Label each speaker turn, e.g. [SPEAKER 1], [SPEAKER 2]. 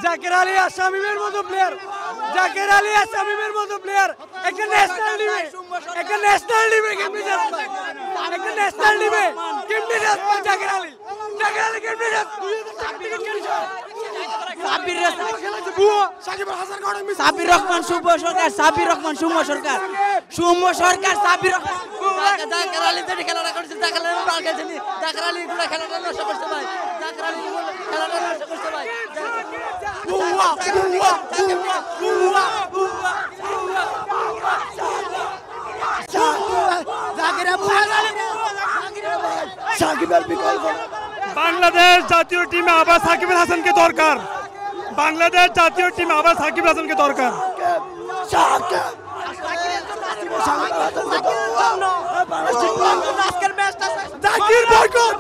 [SPEAKER 1] জাকির আলী আর শামীমের মতো প্লেয়ার, জাকির আলী আর শামীমের মতো প্লেয়ার একটা ন্যাশনাল টিমে, একটা ন্যাশনাল টিমে কেমনে যাচ্ছে, একটা ন্যাশনাল টিমে কেমনে যাচ্ছে জাকির আলী, জাকির আলী কেমনে যাচ্ছে।
[SPEAKER 2] সাবির রহমান শুভ সরকার, সাবির রহমান শুভ সরকার, শুভ সরকার সাবির জাকির আলী যেটা খেলাটা করছে, জাকির আলী বল খেলছেন, জাকির আলী গুলো খেলাটা নষ্ট করছে ভাই, জাকির আলী খেলাটা নষ্ট করছে ভাই।
[SPEAKER 1] বাংলাদেশ জাতীয় টিমে আবার সাকিব আল হাসানকে দরকার, বাংলাদেশ জাতীয় টিমে আবার সাকিব আল হাসানকে দরকার। জাকির বয়কট,